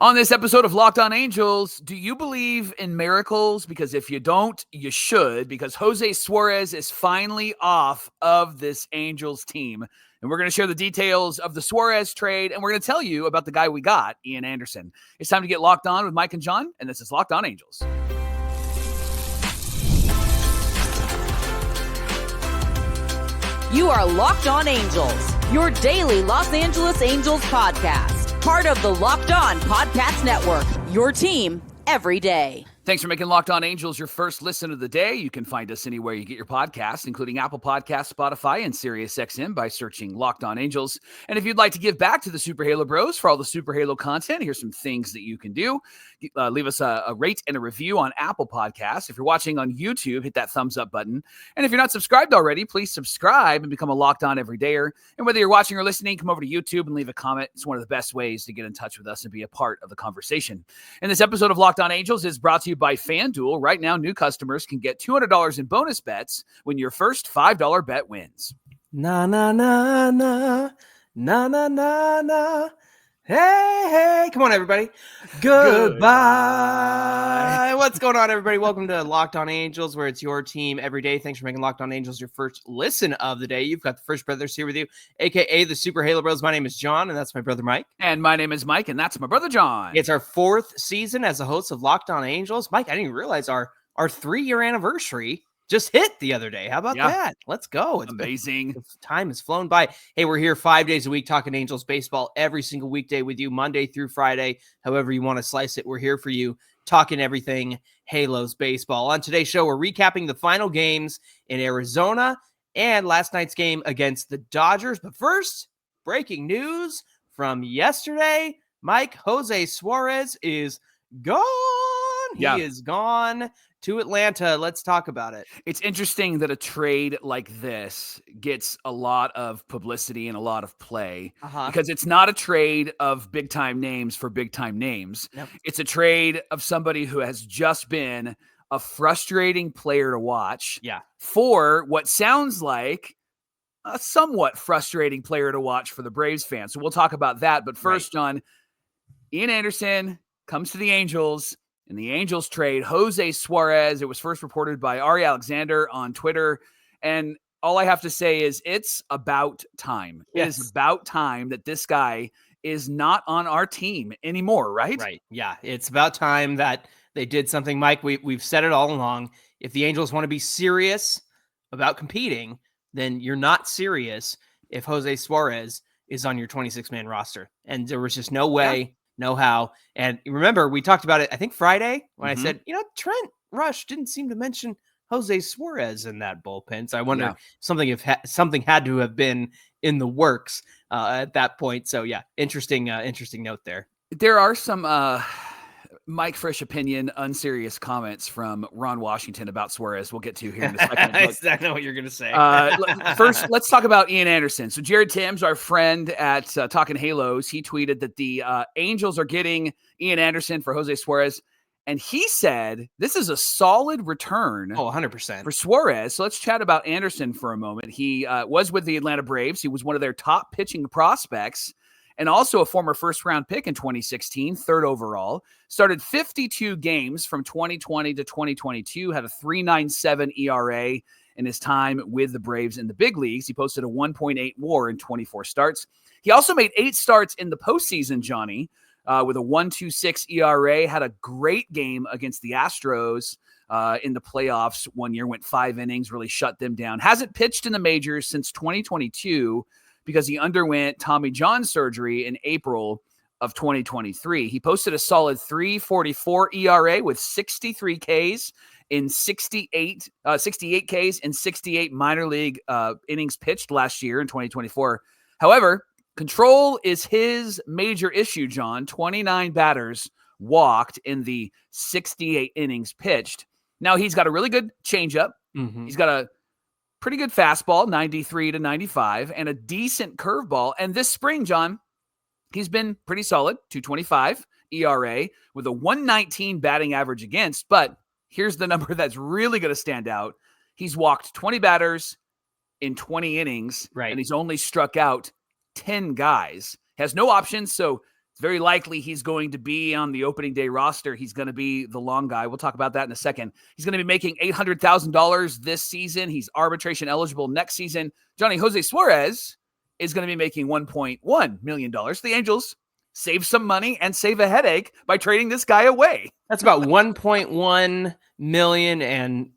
On this episode of Locked On Angels, do you believe in miracles? Because if you don't, you should, because José Suarez is finally off of this Angels team. And we're going to share the details of the Suarez trade, and we're going to tell you about the guy we got, Ian Anderson. It's time to get locked on with Mike and John, and this is Locked On Angels. You are Locked On Angels, your daily Los Angeles Angels podcast. Part of the Locked On Podcast Network, your team every day. Thanks for making Locked On Angels your first listen of the day. You can find us anywhere you get your podcasts, including Apple Podcasts, Spotify, and SiriusXM by searching Locked On Angels. And if you'd like to give back to the Super Halo Bros for all the Super Halo content, here's some things that you can do. Leave us a rate and a review on Apple Podcasts. If you're watching on YouTube, hit that thumbs up button. And if you're not subscribed already, please subscribe and become a Locked On Everydayer. And whether you're watching or listening, come over to YouTube and leave a comment. It's one of the best ways to get in touch with us and be a part of the conversation. And this episode of Locked On Angels is brought to you by FanDuel. Right now, new customers can get $200 in bonus bets when your first $5 bet wins. Na na na na na na na na. Hey, come on, everybody. Goodbye. What's going on, everybody? Welcome to Locked On Angels, where it's your team every day. Thanks for making Locked On Angels your first listen of the day. You've got the First Brothers here with you, a.k.a. the Super Halo Bros. My name is John, and that's my brother Mike. And my name is Mike, and that's my brother John. It's our fourth season as the host of Locked On Angels. Mike, I didn't even realize our 3-year anniversary just hit the other day. How about that? Let's go. It's amazing. Time has flown by. Hey, we're here 5 days a week talking Angels baseball every single weekday with you, Monday through Friday, however you want to slice it. We're here for you, talking everything Halos baseball. On today's show, we're recapping the final games in Arizona and last night's game against the Dodgers. But first, breaking news from yesterday. Mike, José Suarez is gone. He is gone to Atlanta. Let's talk about it. It's interesting that a trade like this gets a lot of publicity and a lot of play because it's not a trade of big-time names for big-time names. Nope. It's a trade of somebody who has just been a frustrating player to watch for what sounds like a somewhat frustrating player to watch for the Braves fans. So we'll talk about that. But first, John, Ian Anderson comes to the Angels. In the Angels trade, José Suarez, it was first reported by Ari Alexander on Twitter. And all I have to say is it's about time. Yes. It is about time that this guy is not on our team anymore, right? Right. Yeah. It's about time that they did something. Mike, we've said it all along. If the Angels want to be serious about competing, then you're not serious if José Suarez is on your 26-man roster. And there was just no way. Know how. And remember, we talked about it, I think Friday, when I said, Trent Rush didn't seem to mention José Suarez in that bullpen. So I wonder if something had to have been in the works at that point. So interesting note there. There are some Mike Frisch opinion, unserious comments from Ron Washington about Suarez we'll get to here in a second. I know what you're going to say. First, let's talk about Ian Anderson. So Jared Timms, our friend at Talking Halos, he tweeted that the Angels are getting Ian Anderson for José Suarez. And he said, this is a solid return 100% for Suarez. So let's chat about Anderson for a moment. He was with the Atlanta Braves. He was one of their top pitching prospects, and also a former first-round pick in 2016, third overall. Started 52 games from 2020 to 2022, had a 3.97 ERA in his time with the Braves in the big leagues. He posted a 1.8 WAR in 24 starts. He also made 8 starts in the postseason, Johnny, with a 1.26 ERA, had a great game against the Astros in the playoffs one year, went 5 innings, really shut them down. Hasn't pitched in the majors since 2022, because he underwent Tommy John surgery in April of 2023. He posted a solid 3.44 ERA with 63 Ks in 68 Ks in 68 minor league innings pitched last year in 2024. However, control is his major issue, John. 29 batters walked in the 68 innings pitched. Now, he's got a really good changeup. He's got a pretty good fastball, 93 to 95, and a decent curveball. And this spring, John, he's been pretty solid, 2.25 ERA with a 1.19 batting average against. But here's the number that's really going to stand out. He's walked 20 batters in 20 innings, and he's only struck out 10 guys. Has no options, so It's very likely he's going to be on the opening day roster. He's going to be the long guy. We'll talk about that in a second. He's going to be making $800,000 this season. He's arbitration eligible next season. Johnny, José Suarez is going to be making $1.1 million. The Angels save some money and save a headache by trading this guy away. That's about 1.1 million and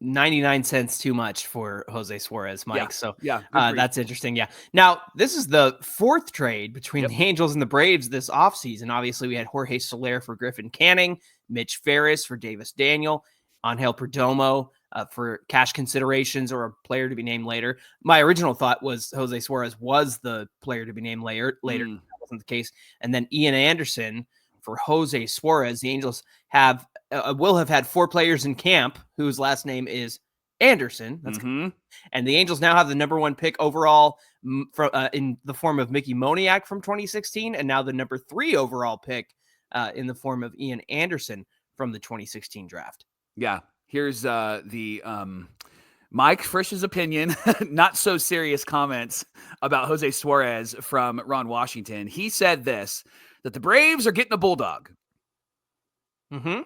99 cents too much for José Suarez, Mike. Yeah. So that's interesting. Yeah. Now this is the fourth trade between the Angels and the Braves this offseason. Obviously we had Jorge Soler for Griffin Canning, Mitch Ferris for Davis Daniel, Angel Perdomo for cash considerations or a player to be named later. My original thought was José Suarez was the player to be named later. That wasn't the case. And then Ian Anderson for José Suarez. The Angels will have had 4 players in camp whose last name is Anderson. That's and the Angels now have the number 1 pick overall in the form of Mickey Moniak from 2016, and now the number 3 overall pick in the form of Ian Anderson from the 2016 draft. Yeah. Here's the Mike Frisch's opinion, not so serious comments about José Suarez from Ron Washington. He said this, that the Braves are getting a bulldog. I'm going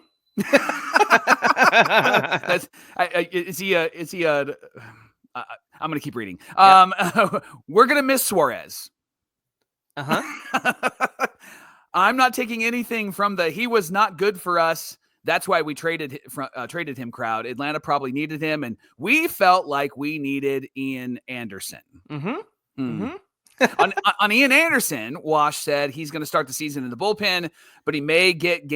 to keep reading. We're going to miss Suarez. I'm not taking anything from he was not good for us. That's why we traded him crowd. Atlanta probably needed him, and we felt like we needed Ian Anderson. On Ian Anderson, Wash said he's going to start the season in the bullpen, but he may get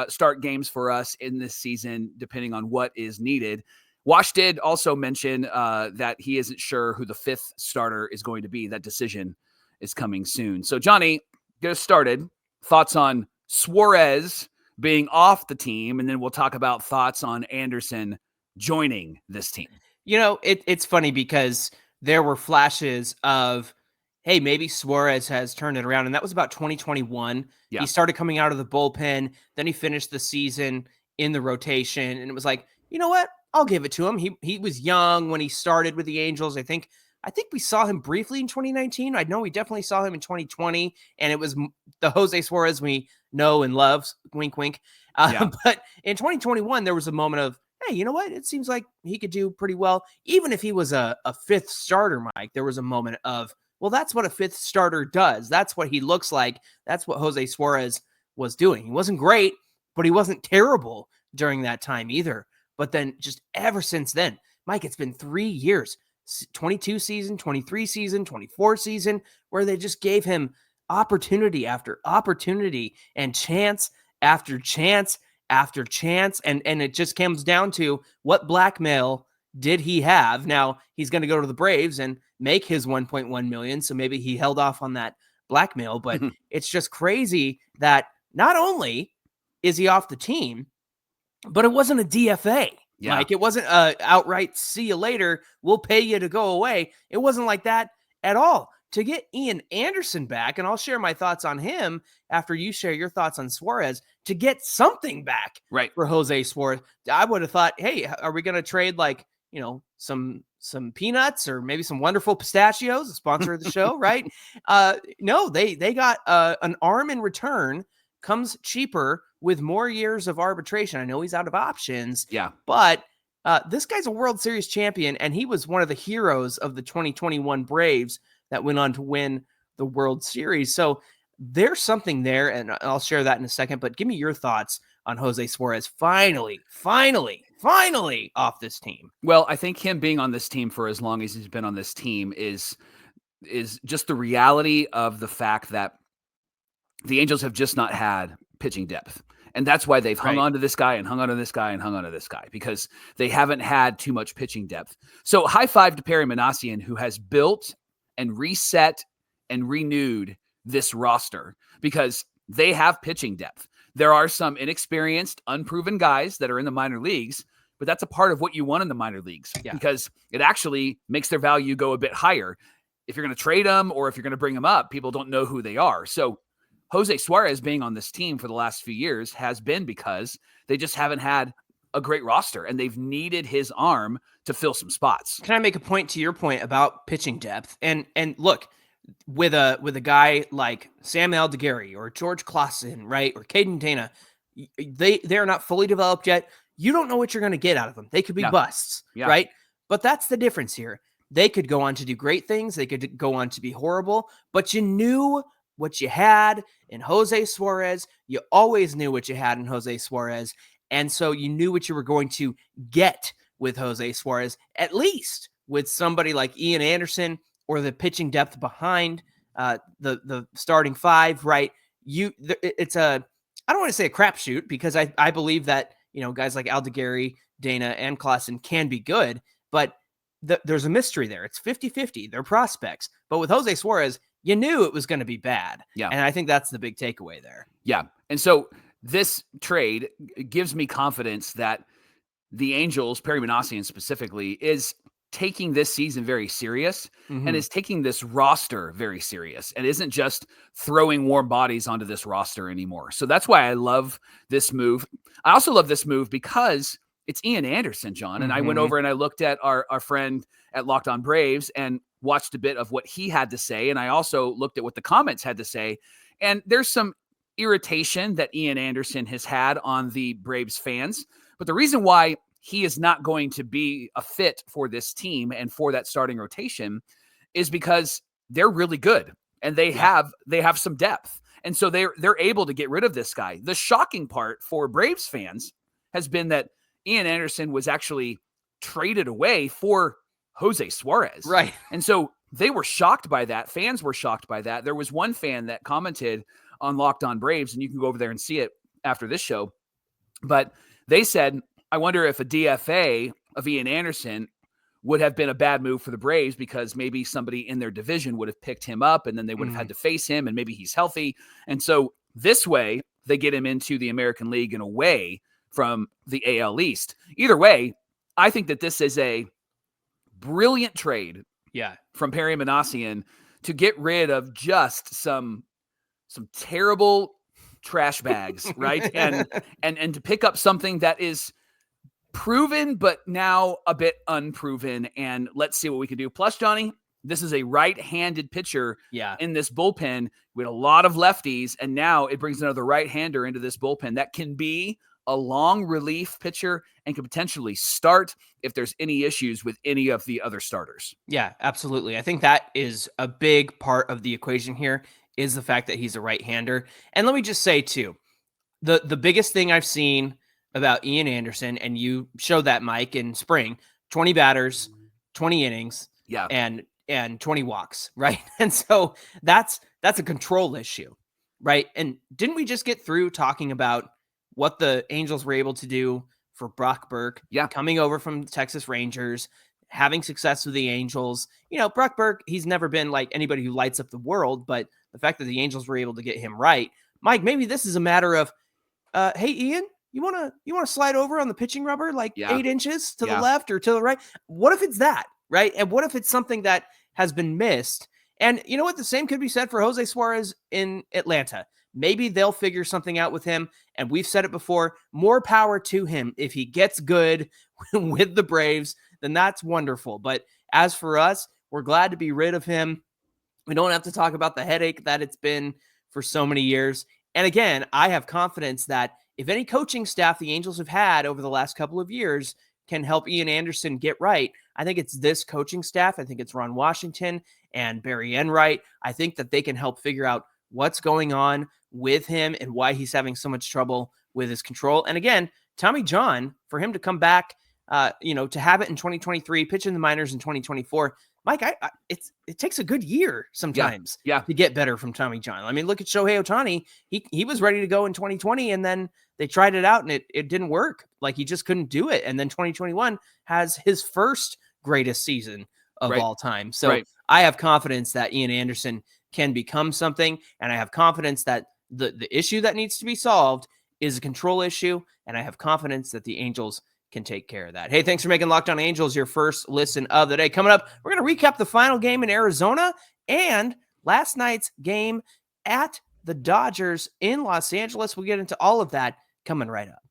start games for us in this season, depending on what is needed. Wash did also mention that he isn't sure who the 5th starter is going to be. That decision is coming soon. So, Johnny, get us started. Thoughts on Suarez being off the team, and then we'll talk about thoughts on Anderson joining this team. It's funny because there were flashes of, hey, maybe Suarez has turned it around, and that was about 2021. He started coming out of the bullpen, then he finished the season in the rotation, and it was like, you know what? I'll give it to him. He was young when he started with the Angels. I think we saw him briefly in 2019. I know we definitely saw him in 2020, and it was the José Suarez we know and love. Wink, wink. But in 2021, there was a moment of, hey, you know what? It seems like he could do pretty well. Even if he was a 5th starter, Mike, there was a moment of, well, that's what a 5th starter does. That's what he looks like. That's what José Suarez was doing. He wasn't great, but he wasn't terrible during that time either. But then just ever since then, Mike, it's been 3 years. 22 season, 23 season, 24 season, where they just gave him opportunity after opportunity and chance after chance after chance. And it just comes down to what blackmail did he have? Now he's going to go to the Braves and make his 1.1 million. So maybe he held off on that blackmail, but it's just crazy that not only is he off the team, but it wasn't a DFA. Yeah. Like it wasn't outright see you later, we'll pay you to go away. It wasn't like that at all. To get Ian Anderson back, and I'll share my thoughts on him after you share your thoughts on Suarez, to get something back for José Suarez, I would have thought, hey, are we going to trade some peanuts or maybe some wonderful pistachios, the sponsor of the show, right? No, they got an arm in return, comes cheaper with more years of arbitration. I know he's out of options. Yeah. But this guy's a World Series champion, and he was one of the heroes of the 2021 Braves that went on to win the World Series. So there's something there, and I'll share that in a second. But give me your thoughts on José Suarez finally off this team. Well, I think him being on this team for as long as he's been on this team is just the reality of the fact that the Angels have just not had pitching depth. And that's why they've hung on to this guy and hung on to this guy and hung on to this guy, because they haven't had too much pitching depth. So high five to Perry Manassian, who has built and reset and renewed this roster, because they have pitching depth. There are some inexperienced, unproven guys that are in the minor leagues, but that's a part of what you want in the minor leagues, because it actually makes their value go a bit higher. If you're going to trade them or if you're going to bring them up, people don't know who they are. So José Suarez being on this team for the last few years has been because they just haven't had a great roster, and they've needed his arm to fill some spots. Can I make a point to your point about pitching depth? And look, with a guy like Sam Aldeguerri or George Clausen, right, or Caden Dana, they're not fully developed yet. You don't know what you're going to get out of them. They could be busts, right? But that's the difference here. They could go on to do great things. They could go on to be horrible, but you knew what you had in José Suarez. You always knew what you had in José Suarez. And so you knew what you were going to get with José Suarez, at least with somebody like Ian Anderson or the pitching depth behind the starting five, right? It's I don't want to say a crapshoot, because I believe that, guys like Aldeguerri, Dana, and Clausen can be good, but there's a mystery there. It's 50-50. They're prospects. But with José Suarez, you knew it was going to be bad. Yeah. And I think that's the big takeaway there. Yeah. And so this trade gives me confidence that the Angels, Perry Manassian specifically, is taking this season very serious and is taking this roster very serious and isn't just throwing warm bodies onto this roster anymore. So that's why I love this move. I also love this move because it's Ian Anderson, John. And I went over and I looked at our friend at Locked On Braves and watched a bit of what he had to say. And I also looked at what the comments had to say. And there's some irritation that Ian Anderson has had on the Braves fans. But the reason why he is not going to be a fit for this team and for that starting rotation is because they're really good and they have some depth. And so they're able to get rid of this guy. The shocking part for Braves fans has been that Ian Anderson was actually traded away for José Suarez. Right. And so they were shocked by that. Fans were shocked by that. There was one fan that commented on Locked On Braves, and you can go over there and see it after this show. But they said, I wonder if a DFA of Ian Anderson would have been a bad move for the Braves, because maybe somebody in their division would have picked him up and then they would have had to face him, and maybe he's healthy. And so this way they get him into the American League and away from the AL East. Either way, I think that this is a brilliant trade from Perry Manassian to get rid of just some terrible trash bags, right? and to pick up something that is proven, but now a bit unproven. And let's see what we can do. Plus, Johnny, this is a right-handed pitcher in this bullpen with a lot of lefties. And now it brings another right-hander into this bullpen that can be a long relief pitcher and can potentially start if there's any issues with any of the other starters. Yeah, absolutely. I think that is a big part of the equation here, is the fact that he's a right-hander. And let me just say too, the biggest thing I've seen about Ian Anderson, and you showed that, Mike, in spring, 20 batters, 20 innings, and 20 walks, right? And so that's a control issue, right? And didn't we just get through talking about what the Angels were able to do for Brock Burke, coming over from Texas Rangers, having success with the Angels? Brock Burke, he's never been like anybody who lights up the world, but the fact that the Angels were able to get him right, Mike, maybe this is a matter of, hey, Ian, you want to slide over on the pitching rubber, like 8 inches to the left or to the right? What if it's that, right? And what if it's something that has been missed? And you know what? The same could be said for José Suarez in Atlanta. Maybe they'll figure something out with him. And we've said it before, more power to him. If he gets good with the Braves, then that's wonderful. But as for us, we're glad to be rid of him. We don't have to talk about the headache that it's been for so many years. And again, I have confidence that if any coaching staff the Angels have had over the last couple of years can help Ian Anderson get right, I think it's this coaching staff. I think it's Ron Washington and Barry Enright. I think that they can help figure out what's going on with him and why he's having so much trouble with his control. And again, Tommy John, for him to come back, to have it in 2023, pitch in the minors in 2024, Mike, it takes a good year sometimes to get better from Tommy John. I mean, look at Shohei Ohtani. He was ready to go in 2020, and then they tried it out and it didn't work. Like, he just couldn't do it. And then 2021 has his first greatest season of all time. So I have confidence that Ian Anderson can become something, and I have confidence that the issue that needs to be solved is a control issue, and I have confidence that the Angels can take care of that. Hey, thanks for making Locked On Angels your first listen of the day. Coming up, we're going to recap the final game in Arizona and last night's game at the Dodgers in Los Angeles. We'll get into all of that coming right up.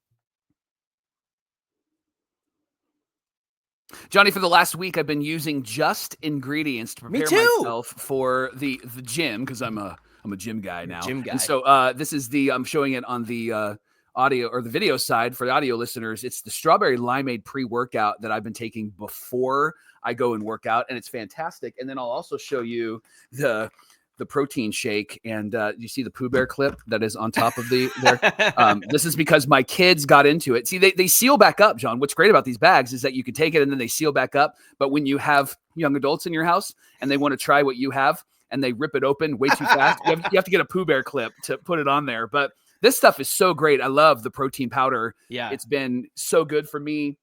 Johnny, for the last week, I've been using Just ingredients to prepare myself for the gym because I'm a gym guy now. Gym guy. And so this is I'm showing it on the audio or the video side for the audio listeners. It's the strawberry limeade pre-workout that I've been taking before I go and work out, and it's fantastic. And then I'll also show you the protein shake, and you see the Pooh Bear clip that is on top of there. This is because my kids got into it. See, they seal back up, John. What's great about these bags is that you can take it and then they seal back up. But when you have young adults in your house and they want to try what you have and they rip it open way too fast, you have to get a Pooh Bear clip to put it on there. But this stuff is so great. I love the protein powder. Yeah, it's been so good for me.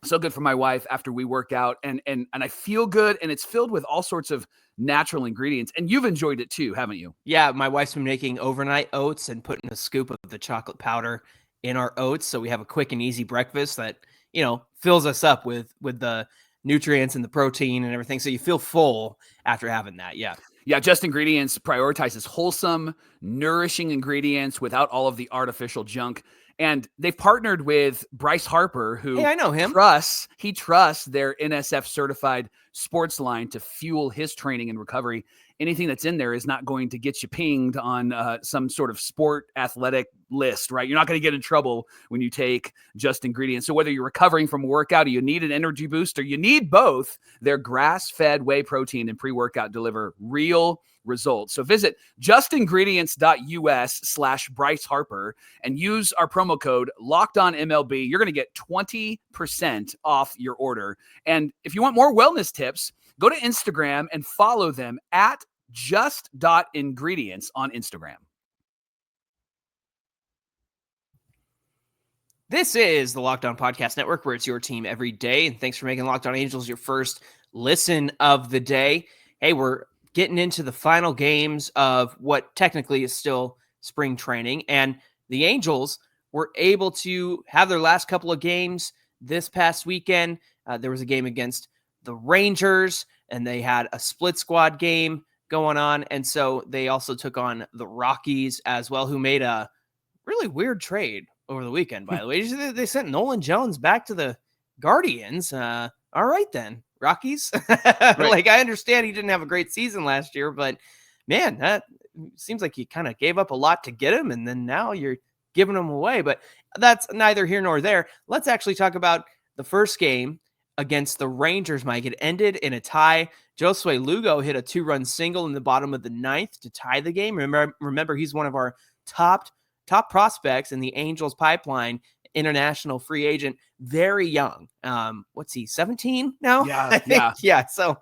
So good for my wife after we work out, and I feel good, and it's filled with all sorts of natural ingredients, and you've enjoyed it too, haven't you? Yeah, my wife's been making overnight oats and putting a scoop of the chocolate powder in our oats, so we have a quick and easy breakfast that, fills us up with the nutrients and the protein and everything, so you feel full after having that. Yeah, Just Ingredients prioritizes wholesome, nourishing ingredients without all of the artificial junk. And they've partnered with Bryce Harper, who I know him. He trusts their NSF certified sports line to fuel his training and recovery. Anything that's in there is not going to get you pinged on some sort of sport athletic list, right? You're not going to get in trouble when you take Just Ingredients. So whether you're recovering from a workout or you need an energy boost or you need both, their grass-fed whey protein and pre-workout deliver real results. So visit justingredients.us/Bryce Harper and use our promo code LOCKEDONMLB. You're going to get 20% off your order. And if you want more wellness tips, go to Instagram and follow them at just.ingredients on Instagram. This is the Locked On Podcast Network, where it's your team every day. And thanks for making Locked On Angels your first listen of the day. Hey, we're getting into the final games of what technically is still spring training. And the Angels were able to have their last couple of games this past weekend. There was a game against the Rangers, and they had a split squad game going on. And so they also took on the Rockies as well, who made a really weird trade over the weekend, by the way. They sent Nolan Jones back to the Guardians. All right, then. Rockies. Right. Like, I understand he didn't have a great season last year, but man, that seems like you kind of gave up a lot to get him, and then now you're giving him away. But that's neither here nor there. Let's actually talk about the first game against the Rangers, Mike. It ended in a tie. José Lugo hit a 2-run single in the bottom of the ninth to tie the game. Remember, he's one of our top prospects in the Angels pipeline. International free agent, very young. What's he, 17 now? Yeah, I think. Yeah. So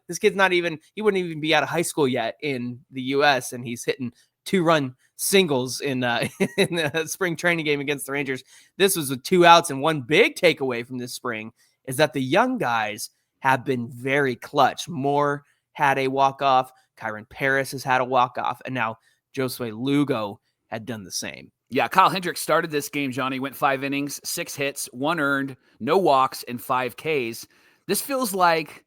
this kid's he wouldn't even be out of high school yet in the U.S., and he's hitting 2-run singles in the spring training game against the Rangers. This was with 2 outs, and one big takeaway from this spring is that the young guys have been very clutch. Moore had a walk-off. Kyron Paris has had a walk-off, and now José Lugo had done the same. Yeah, Kyle Hendricks started this game, Johnny, went 5 innings, 6 hits, 1 earned, no walks, and 5 Ks. This feels like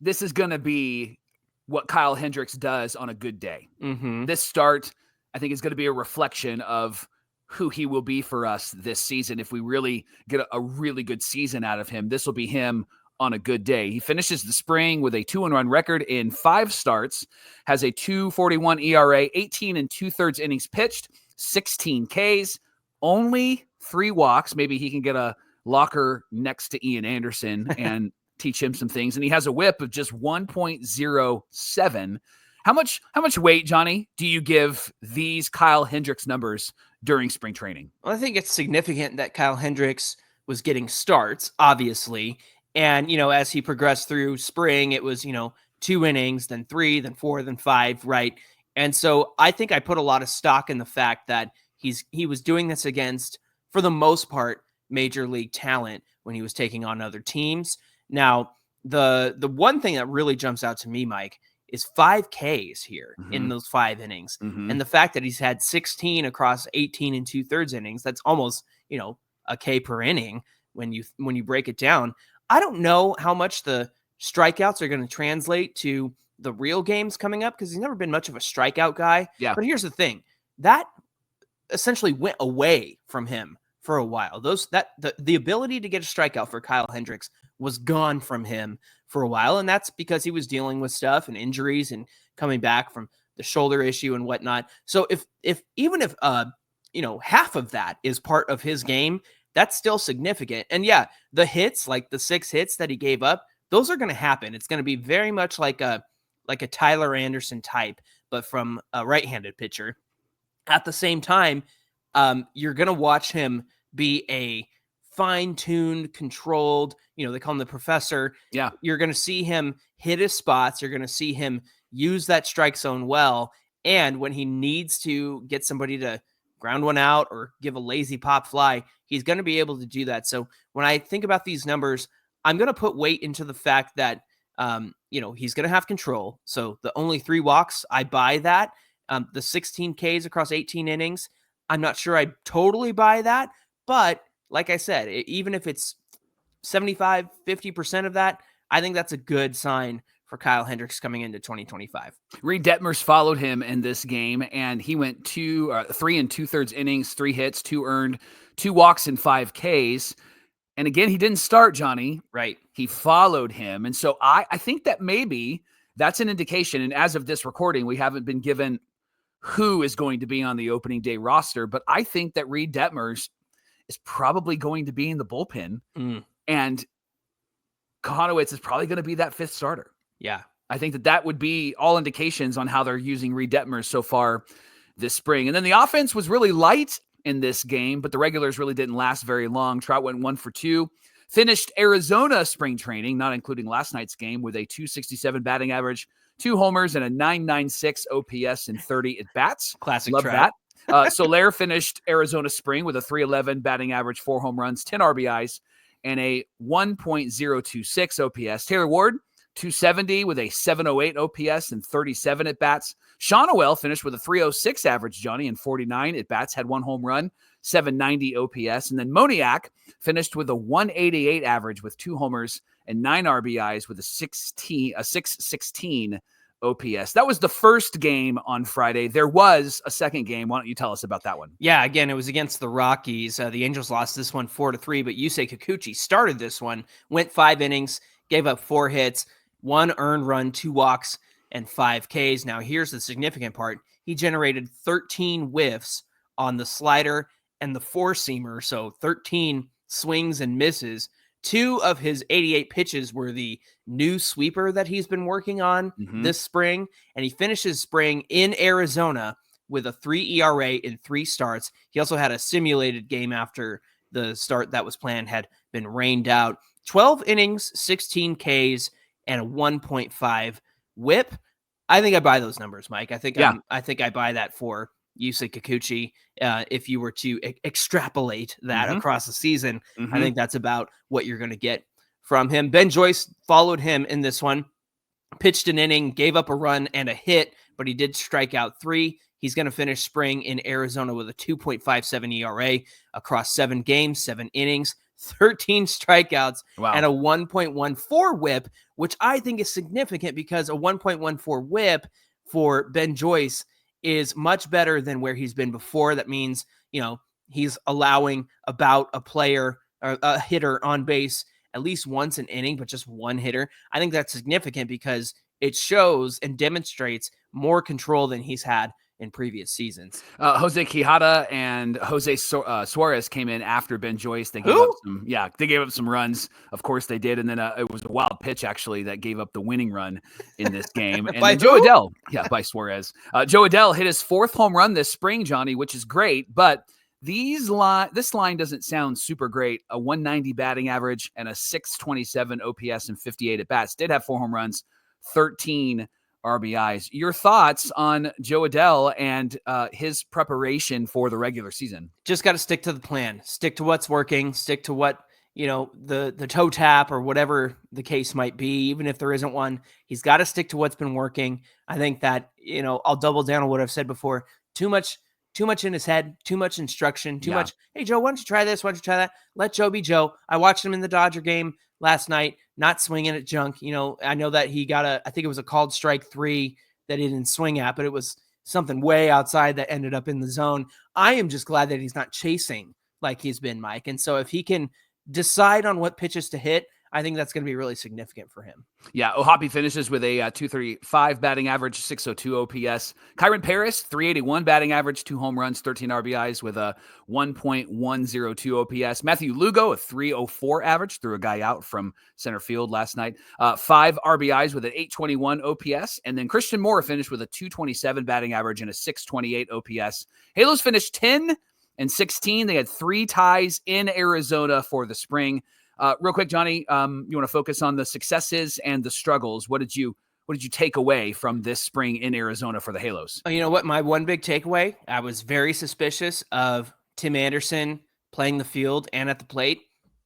this is going to be what Kyle Hendricks does on a good day. Mm-hmm. This start, I think, is going to be a reflection of who he will be for us this season. If we really get a really good season out of him, this will be him on a good day. He finishes the spring with a 2-1 record in 5 starts, has a 2.41 ERA, 18 2/3 innings pitched, 16 Ks, only 3 walks. Maybe he can get a locker next to Ian Anderson and teach him some things. And he has a whip of just 1.07. How much weight, Johnny, do you give these Kyle Hendricks numbers during spring training? Well, I think it's significant that Kyle Hendricks was getting starts, obviously. And, as he progressed through spring, it was, 2 innings, then 3, then 4, then 5, right? And so I think I put a lot of stock in the fact that he was doing this against, for the most part, major league talent when he was taking on other teams. Now, the one thing that really jumps out to me, Mike, is 5 Ks here in those 5 innings. Mm-hmm. And the fact that he's had 16 across 18 2/3 innings, that's almost, a K per inning when you break it down. I don't know how much the strikeouts are going to translate to the real games coming up, because he's never been much of a strikeout guy. Yeah. But here's the thing. That essentially went away from him for a while. The ability to get a strikeout for Kyle Hendricks was gone from him for a while, and that's because he was dealing with stuff and injuries and coming back from the shoulder issue and whatnot. So if half of that is part of his game, that's still significant. And yeah, the hits, like the 6 hits that he gave up, those are going to happen. It's going to be very much like a Tyler Anderson type, but from a right-handed pitcher. At the same time, you're going to watch him be a fine-tuned, controlled, they call him the professor. Yeah. You're going to see him hit his spots. You're going to see him use that strike zone well. And when he needs to get somebody to ground one out or give a lazy pop fly, he's going to be able to do that. So when I think about these numbers, I'm going to put weight into the fact that, he's going to have control. So the only 3 walks, I buy that. The 16 Ks across 18 innings, I'm not sure I totally buy that. But like I said, even if it's 75, 50% of that, I think that's a good sign for Kyle Hendricks coming into 2025. Reed Detmers followed him in this game, and he went 3 2/3 innings, 3 hits, 2 earned, 2 walks, and 5 Ks. And again, he didn't start, Johnny. Right. He followed him. And so I think that maybe that's an indication. And as of this recording, we haven't been given who is going to be on the opening day roster. But I think that Reed Detmers is probably going to be in the bullpen. And Kohanowitz is probably going to be that 5th starter. Yeah. I think that would be all indications on how they're using Reed Detmers so far this spring. And then the offense was really light in this game, but the regulars really didn't last very long. Trout went 1 for 2, finished Arizona spring training, not including last night's game, with a $267 batting average, 2 homers, and a .996 OPS in 30 at-bats. Classic Love Trout. that. Soler finished Arizona spring with a .311 batting average, 4 home runs, 10 RBIs, and a 1.026 OPS. Taylor Ward, .270 with a .708 OPS and 37 at-bats. Shawnuel finished with a .306 average, Johnny, and 49 at-bats, had 1 home run, .790 OPS. And then Moniak finished with a .188 average with 2 homers and 9 RBIs with a .616 OPS. That was the first game on Friday. There was a second game. Why don't you tell us about that one? Yeah, again, it was against the Rockies. The Angels lost this one 4-3, but Yusei Kikuchi started this one, went 5 innings, gave up 4 hits, 1 earned run, 2 walks, and 5 Ks. Now, here's the significant part. He generated 13 whiffs on the slider and the 4-seamer, so 13 swings and misses. 2 of his 88 pitches were the new sweeper that he's been working on this spring, and he finishes spring in Arizona with a 3 ERA in 3 starts. He also had a simulated game after the start that was planned had been rained out. 12 innings, 16 Ks, and a 1.5 whip. I think I buy those numbers, Mike. I think I buy that for Yusei Kikuchi. If you were to extrapolate that across the season, I think that's about what you're going to get from him. Ben Joyce followed him in this one, pitched an inning, gave up a run and a hit, but he did strike out 3. He's going to finish spring in Arizona with a 2.57 ERA across 7 games, 7 innings, 13 strikeouts, and a 1.14 whip, which I think is significant because a 1.14 whip for Ben Joyce is much better than where he's been before. That means, he's allowing about a player or a hitter on base at least once an inning, but just 1 hitter. I think that's significant because it shows and demonstrates more control than he's had in previous seasons. Jose Quijada and Jose Suarez came in after Ben Joyce. They gave up some runs. Of course they did. And then it was a wild pitch actually that gave up the winning run in this game. And by Joe Adell, by Suarez. Joe Adell hit his 4th home run this spring, Johnny, which is great. But this line doesn't sound super great. A 190 batting average and a 627 OPS and 58 at bats. Did have 4 home runs, 13 RBIs. Your thoughts on Joe Adell and his preparation for the regular season? Just got to stick to the plan, stick to what's working, stick to what, the toe tap or whatever the case might be. Even if there isn't one, he's got to stick to what's been working. I think that, I'll double down on what I've said before. Too much in his head, too much instruction, too much. Hey, Joe, why don't you try this? Why don't you try that? Let Joe be Joe. I watched him in the Dodger game last night, not swinging at junk. I know that he got I think it was a called strike 3 that he didn't swing at, but it was something way outside that ended up in the zone. I am just glad that he's not chasing like he's been, Mike. And so if he can decide on what pitches to hit, I think that's going to be really significant for him. Yeah, Ohapi finishes with a 235 batting average, 602 OPS. Kyron Paris, 381 batting average, 2 home runs, 13 RBIs with a 1.102 OPS. Matthew Lugo, a 304 average, threw a guy out from center field last night. 5 RBIs with an 821 OPS. And then Christian Moore finished with a 227 batting average and a 628 OPS. Halos finished 10-16. They had 3 ties in Arizona for the spring. Real quick, Johnny, you want to focus on the successes and the struggles. What did you take away from this spring in Arizona for the Halos? You know what? My one big takeaway, I was very suspicious of Tim Anderson playing the field and at the plate.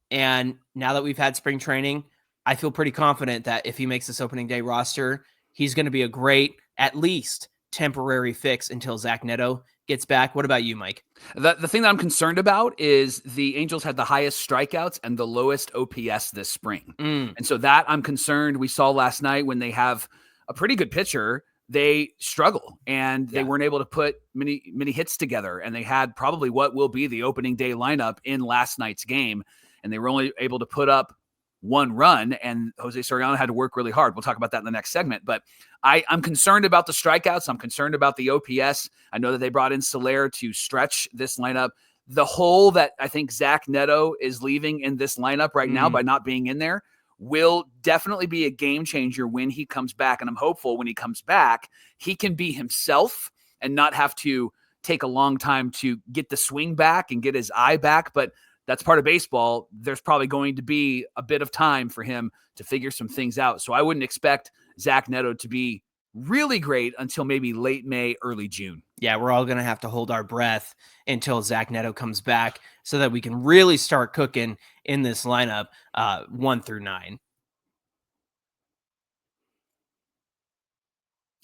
And now that we've had spring training, I feel pretty confident that if he makes this opening day roster, he's going to be a great, at least temporary fix until Zach Neto gets back. What about you, Mike? The thing that I'm concerned about is the Angels had the highest strikeouts and the lowest OPS this spring. And so that I'm concerned. We saw last night when they have a pretty good pitcher, they struggle and they weren't able to put many hits together. And they had probably what will be the opening day lineup in last night's game. And they were only able to put up 1 run, and Jose Soriano had to work really hard. We'll talk about that in the next segment, but I'm concerned about the strikeouts. I'm concerned about the OPS. I know that they brought in Soler to stretch this lineup. The hole that I think Zach Neto is leaving in this lineup right now by not being in there will definitely be a game changer when he comes back. And I'm hopeful when he comes back, he can be himself and not have to take a long time to get the swing back and get his eye back. But that's part of baseball. There's probably going to be a bit of time for him to figure some things out. So I wouldn't expect Zach Neto to be really great until maybe late May, early June. Yeah, we're all going to have to hold our breath until Zach Neto comes back so that we can really start cooking in this lineup 1 through 9.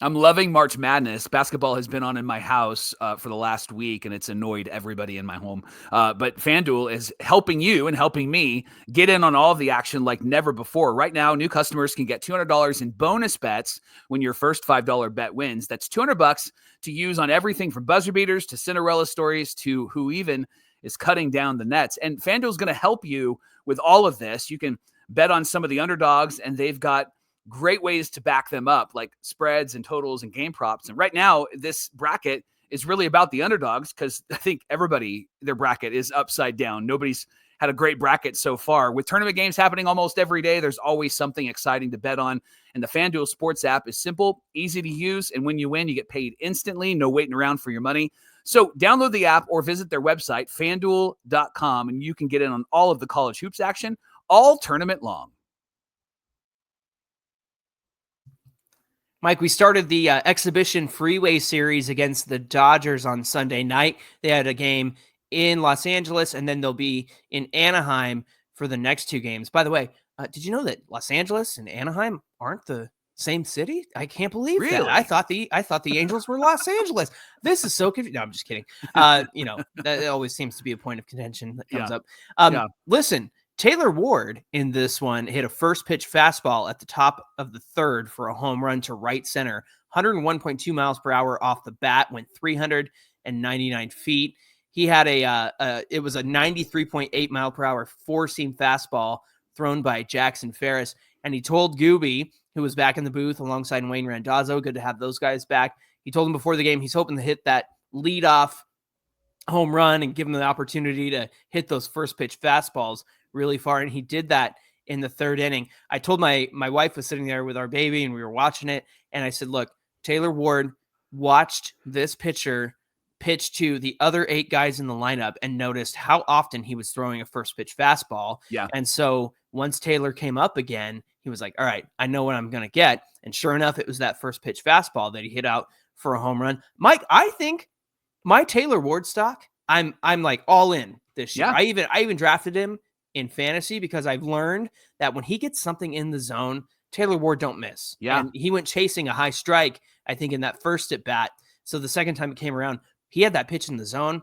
I'm loving March Madness. Basketball has been on in my house for the last week, and it's annoyed everybody in my home. But FanDuel is helping you and helping me get in on all of the action like never before. Right now, new customers can get $200 in bonus bets when your first $5 bet wins. That's $200 to use on everything from buzzer beaters to Cinderella stories to who even is cutting down the nets. And FanDuel is going to help you with all of this. You can bet on some of the underdogs, and they've got great ways to back them up, like spreads and totals and game props. And right now, this bracket is really about the underdogs because I think everybody, their bracket is upside down. Nobody's had a great bracket so far. With tournament games happening almost every day, there's always something exciting to bet on. And the FanDuel Sports app is simple, easy to use, and when you win, you get paid instantly, no waiting around for your money. So download the app or visit their website, FanDuel.com, and you can get in on all of the college hoops action all tournament long. Mike, we started the exhibition freeway series against the Dodgers on Sunday night. They had a game in Los Angeles, and then they'll be in Anaheim for the next 2 games. By the way, did you know that Los Angeles and Anaheim aren't the same city? I can't believe that. I thought the Angels were Los Angeles. This is so confusing. No, I'm just kidding. That always seems to be a point of contention that comes up. Listen, Taylor Ward in this one hit a first pitch fastball at the top of the 3rd for a home run to right center. 101.2 miles per hour off the bat, went 399 feet. He had it was a 93.8 mile per hour 4-seam fastball thrown by Jackson Ferris. And he told Gooby, who was back in the booth alongside Wayne Randazzo, good to have those guys back. He told him before the game he's hoping to hit that leadoff home run and give him the opportunity to hit those first pitch fastballs really far. And he did that in the 3rd inning. I told my wife was sitting there with our baby and we were watching it. And I said, look, Taylor Ward watched this pitcher pitch to the other 8 guys in the lineup and noticed how often he was throwing a first pitch fastball. Yeah. And so once Taylor came up again, he was like, all right, I know what I'm going to get. And sure enough, it was that first pitch fastball that he hit out for a home run. Mike, I think my Taylor Ward stock, I'm like all in this year. Yeah. I even drafted him in fantasy because I've learned that when he gets something in the zone, Taylor Ward don't miss. Yeah. And he went chasing a high strike, I think, in that first at bat. So the second time it came around, he had that pitch in the zone.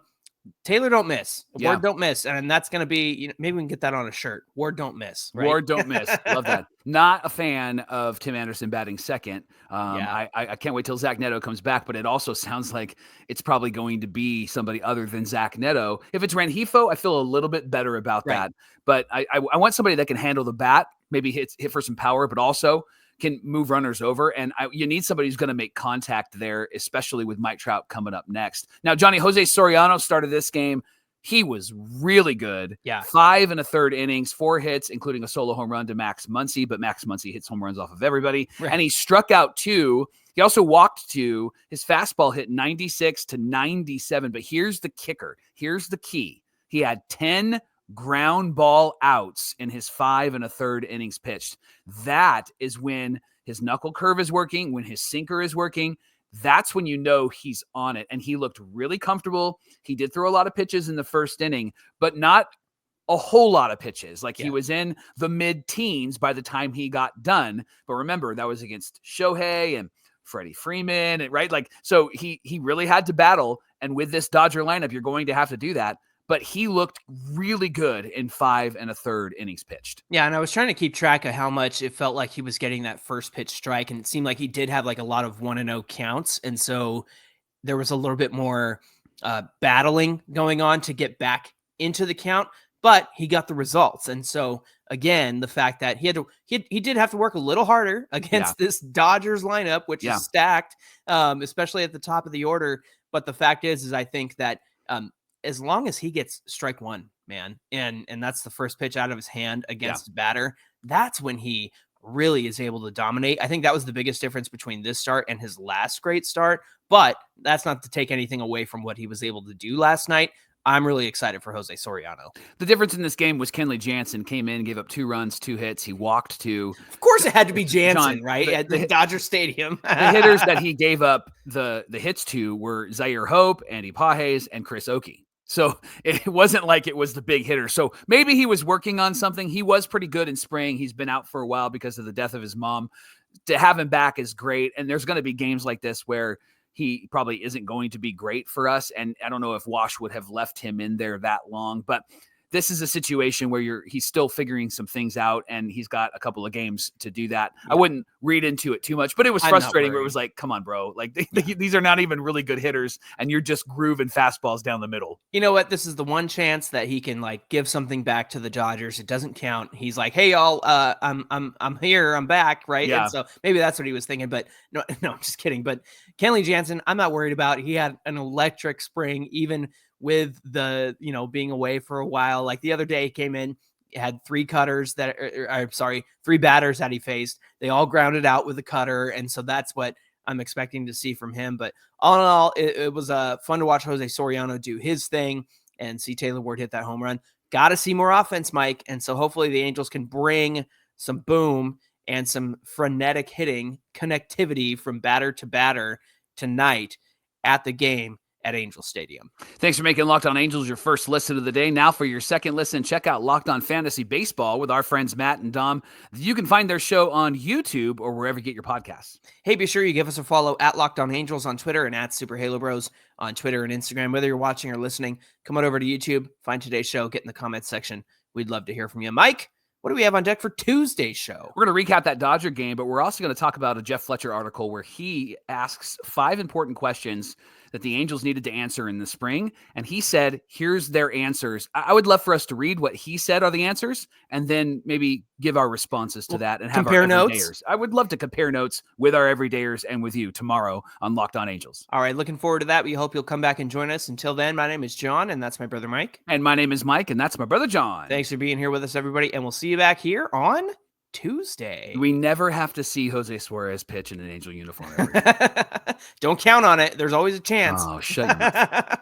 Taylor don't miss. Yeah. Ward don't miss. And that's going to be, maybe we can get that on a shirt. Ward don't miss. Right? Ward don't miss. Love that. Not a fan of Tim Anderson batting second. I can't wait till Zach Neto comes back, but it also sounds like it's probably going to be somebody other than Zach Neto. If it's Rengifo, I feel a little bit better about that. But I want somebody that can handle the bat, maybe hit for some power, but also can move runners over. And you need somebody who's going to make contact there, especially with Mike Trout coming up next. Now, Johnny, Jose Soriano started this game. He was really good. 5 1/3 innings, 4 hits, including a solo home run to Max Muncy, but Max Muncy hits home runs off of everybody. And he struck out 2. He also walked 2. His fastball hit 96 to 97. But here's the kicker. Here's the key. He had 10 ground ball outs in his 5 1/3 innings pitched. That is when his knuckle curve is working, when his sinker is working. That's when you know he's on it. And he looked really comfortable. He did throw a lot of pitches in the first inning, but not a whole lot of pitches. He was in the mid-teens by the time he got done. But remember, that was against Shohei and Freddie Freeman, right? So he really had to battle. And with this Dodger lineup, you're going to have to do that. But he looked really good in 5 1/3 innings pitched. Yeah, and I was trying to keep track of how much it felt like he was getting that first pitch strike, and it seemed like he did have a lot of 1-0 counts, and so there was a little bit more battling going on to get back into the count, but he got the results. And so again, the fact that he did have to work a little harder against this Dodgers lineup, which is stacked, especially at the top of the order. But the fact is I think that as long as he gets strike 1, man, and that's the first pitch out of his hand against a batter, that's when he really is able to dominate. I think that was the biggest difference between this start and his last great start, but that's not to take anything away from what he was able to do last night. I'm really excited for Jose Soriano. The difference in this game was Kenley Jansen came in, gave up 2 runs, 2 hits. He walked 2. Of course it had to be Jansen, right? At the Dodger Stadium. The hitters that he gave up the hits to were Zaire Hope, Andy Pages, and Chris Oakey. So it wasn't like it was the big hitter. So maybe he was working on something. He was pretty good in spring. He's been out for a while because of the death of his mom. To have him back is great. And there's going to be games like this where he probably isn't going to be great for us. And I don't know if Wash would have left him in there that long, but this is a situation where he's still figuring some things out, and he's got a couple of games to do that. I wouldn't read into it too much, but it was frustrating where it was like, come on, bro. These are not even really good hitters, and you're just grooving fastballs down the middle. You know what? This is the one chance that he can give something back to the Dodgers. It doesn't count. He's like, hey, y'all, I'm here. I'm back. Right. Yeah. And so maybe that's what he was thinking, but no, I'm just kidding. But Kenley Jansen, I'm not worried about. He had an electric spring, even with the, being away for a while. Like the other day, he came in, had 3 batters that he faced. They all grounded out with a cutter. And so that's what I'm expecting to see from him. But all in all, it was fun to watch Jose Soriano do his thing and see Taylor Ward hit that home run. Got to see more offense, Mike. And so hopefully the Angels can bring some boom and some frenetic hitting connectivity from batter to batter tonight at the game at Angel Stadium. Thanks for making Locked On Angels your first listen of the day. Now for your second listen, check out Locked On Fantasy Baseball with our friends Matt and Dom. You can find their show on YouTube or wherever you get your podcasts. Hey, be sure you give us a follow at Locked On Angels on Twitter and at Super Halo Bros on Twitter and Instagram. Whether you're watching or listening, come on over to YouTube, find today's show, get in the comments section. We'd love to hear from you. Mike, what do we have on deck for Tuesday's show? We're going to recap that Dodger game, but we're also going to talk about a Jeff Fletcher article where he asks 5 important questions that the Angels needed to answer in the spring. And he said, here's their answers. I would love for us to read what he said are the answers and then maybe give our responses to that and have compare our notes. Everydayers. I would love to compare notes with our everydayers and with you tomorrow on Locked On Angels. All right. Looking forward to that. We hope you'll come back and join us. Until then, my name is John, and that's my brother Mike. And my name is Mike, and that's my brother John. Thanks for being here with us, everybody. And we'll see you back here on Tuesday. We never have to see Jose Suarez pitch in an Angel uniform ever. Don't count on it. There's always a chance. Oh, shut your mouth.